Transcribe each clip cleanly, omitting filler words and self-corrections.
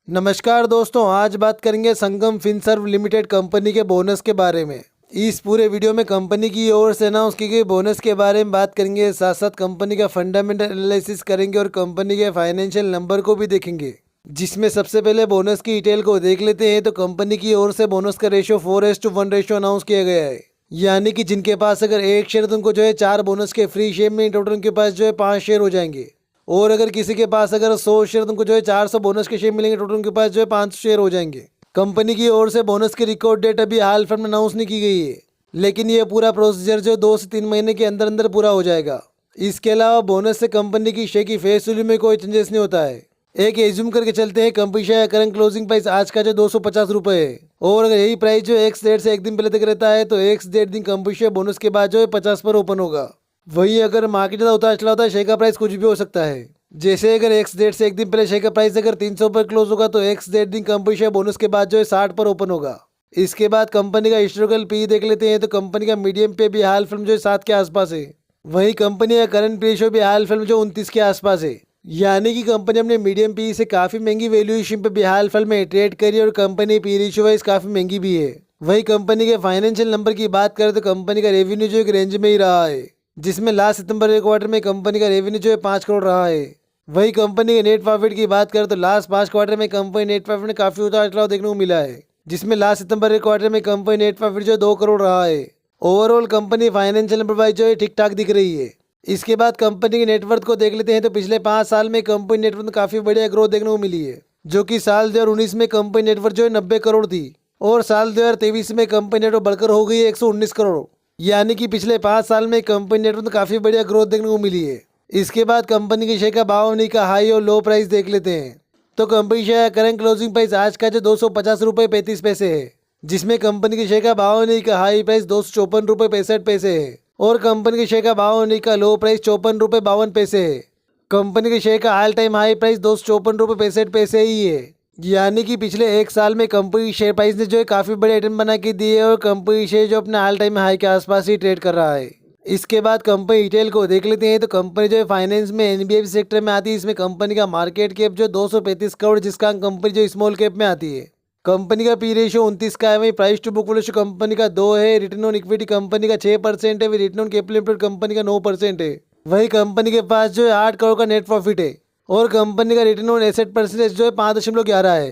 नमस्कार दोस्तों, आज बात करेंगे संगम फिनसर्व लिमिटेड कंपनी के बोनस के बारे में। इस पूरे वीडियो में कंपनी की ओर से अनाउंस की गई बोनस के बारे में बात करेंगे, साथ साथ कंपनी का फंडामेंटल एनालिसिस करेंगे और कंपनी के फाइनेंशियल नंबर को भी देखेंगे। जिसमें सबसे पहले बोनस की डिटेल को देख लेते हैं। तो कंपनी की ओर से बोनस का रेशियो 4:1 रेशियो अनाउंस किया गया है। यानी कि जिनके पास अगर एक शेयर तो उनको जो है 4 बोनस के फ्री शेयर में टोटल उनके पास जो है 5 शेयर हो जाएंगे। और अगर किसी के पास अगर 100 शेयर तुमको जो है 400 बोनस के शेयर मिलेंगे, टोटल उनके पास जो है 5 शेयर हो जाएंगे। कंपनी की ओर से बोनस की रिकॉर्ड डेट अभी हाल फिलहाल में अनाउंस नहीं की गई है, लेकिन ये पूरा प्रोसीजर जो 2 से 3 महीने के अंदर अंदर पूरा हो जाएगा। इसके अलावा बोनस से कंपनी की शेयर की फेस वैल्यू में कोई चेंजेस नहीं होता है। एक एज्यूम करके चलते हैं, company share current closing price आज का जो 250 रुपये है, और अगर यही प्राइस जो एक्स डेट से एक दिन पहले तक रहता है तो एक्स डेट दिन कंपनी शेयर बोनस के बाद जो है 50 पर ओपन होगा। वहीं अगर मार्केट ज़्यादा उतार चला होता है, शेयर का प्राइस कुछ भी हो सकता है। जैसे अगर एक्स डेट से एक दिन पहले शेयर का प्राइस अगर 300 पर क्लोज होगा तो एक्स डेट दिन कंपनी शेयर बोनस के बाद जो है 60 पर ओपन होगा। इसके बाद कंपनी का हिस्टोरिकल पी देख लेते हैं। तो कंपनी का मीडियम पे भी हाल फिल्म जो है 7 के आसपास है। वहीं कंपनी का करंट पी रेशियो भी हाल फिल्म जो 29 के आसपास है। यानी कि कंपनी अपने मीडियम पी से काफ़ी महंगी वैल्यूएशन पे भी हाल फिल्म में ट्रेड करी और कंपनी पी रेशियो वाइज काफ़ी महंगी भी है। वही कंपनी के फाइनेंशियल नंबर की बात करें तो कंपनी का रेवेन्यू जो एक रेंज में ही रहा है, जिसमें लास्ट सितंबर के क्वार्टर में कंपनी का रेवेन्यू जो है 5 करोड़ रहा है। वही कंपनी के नेट प्रॉफिट की बात करें तो लास्ट 5 क्वार्टर में कंपनी नेट प्रॉफिट में काफ़ी उतार चढ़ाव देखने को मिला है, जिसमें लास्ट सितंबर के क्वार्टर में कंपनी नेट प्रॉफिट जो 2 करोड़ रहा है। Overall company financial number wise जो है ठीक ठाक दिख रही है। इसके बाद कंपनी के नेटवर्थ को देख लेते हैं। तो पिछले 5 साल में कंपनी नेटवर्थ में काफ़ी बढ़िया ग्रोथ देखने को मिली है, जो कि साल 2019 में कंपनी नेटवर्थ जो है 90 करोड़ थी और साल 2023 में कंपनी नेटवर्थ बढ़कर हो गई है 119 करोड़। यानी कि पिछले 5 साल में कंपनी नेटवर्थ में काफ़ी बढ़िया ग्रोथ देखने को मिली है। इसके बाद कंपनी के शेयर का भाव नहीं का हाई और लो प्राइस देख लेते हैं। तो company share current closing price आज का जो 250 रुपये 35 पैसे है, जिसमें कंपनी के शेयर का भाव नहीं का हाई प्राइस 254 रुपये 65 पैसे है और कंपनी के शेयर का भाव नहीं का लो प्राइस 54 रुपये 52 पैसे है। कंपनी के शेयर का ऑल टाइम हाई प्राइस 254 रुपये 65 पैसे ही है। यानी कि पिछले 1 साल में कंपनी शेयर प्राइस ने जो है काफ़ी बड़े रिटर्न बना के दिए और कंपनी शेयर जो अपने ऑल टाइम हाई के आसपास ही ट्रेड कर रहा है। इसके बाद कंपनी डिटेल को देख लेते हैं। तो कंपनी जो है फाइनेंस में एनबीएफसी सेक्टर में आती है। इसमें कंपनी का मार्केट कैप जो 235 करोड़, जिसका कंपनी जो स्मॉल कैप में आती है। कंपनी का पी रेशियो 29 का है। वही price to book ratio company का 2 है। रिटर्न ऑन इक्विटी कंपनी का 6% है। वही return on capital employed company का 9% है। वही कंपनी के पास जो है 8 करोड़ का नेट प्रॉफिट है और कंपनी का रिटर्न ऑन एसेट परसेंटेज जो है 5.11 है।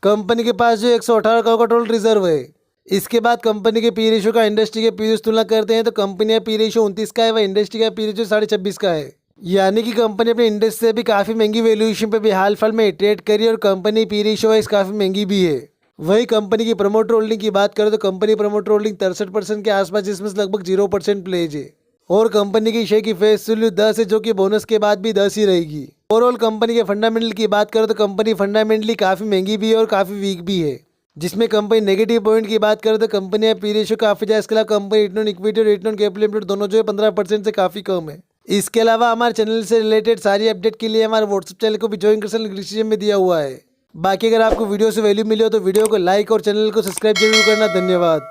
कंपनी के पास जो 118 करोड़ का टोटल रिजर्व है। इसके बाद कंपनी के पी रेशियो का इंडस्ट्री के पी से तुलना करते हैं। तो कंपनी का पी रेशियो 29 का है, वह इंडस्ट्री का पी रेशियो 26.5 का है। यानी कि कंपनी अपने इंडस्ट्री से भी काफ़ी महंगी वैल्यूएशन पे भी हाल फिलहाल में ट्रेड करी और कंपनी पी रेशियो वाइज काफ़ी महंगी भी है। वही कंपनी की प्रमोटर होल्डिंग की बात करें तो कंपनी प्रमोटर होल्डिंग 63% के आसपास, जिसमें से लगभग 0% प्लेज है और कंपनी की शेयर की फेस वैल्यू 10 है, जो कि बोनस के बाद भी 10 ही रहेगी। ओवरऑल कंपनी के फंडामेंटल की बात करें तो कंपनी फंडामेंटली काफ़ी महंगी भी है और काफ़ी वीक भी है। जिसमें कंपनी नेगेटिव पॉइंट की बात करें तो कंपनी का पी रेशियो काफ़ी ज़्यादा, इसके अलावा कंपनी रिटर्न ऑन इक्विटी और रिटर्न ऑन कैपिटल एम्प्लॉयड दोनों जो है 15% से काफ़ी कम है। इसके अलावा हमारे चैनल से रिलेटेड सारी अपडेट के लिए हमारे व्हाट्सएप चैनल को भी ज्वाइन कर सकते, डिस्क्रिप्शन में दिया हुआ है। बाकी अगर आपको वीडियो से वैल्यू मिली हो तो वीडियो को लाइक और चैनल को सब्सक्राइब जरूर करना। धन्यवाद।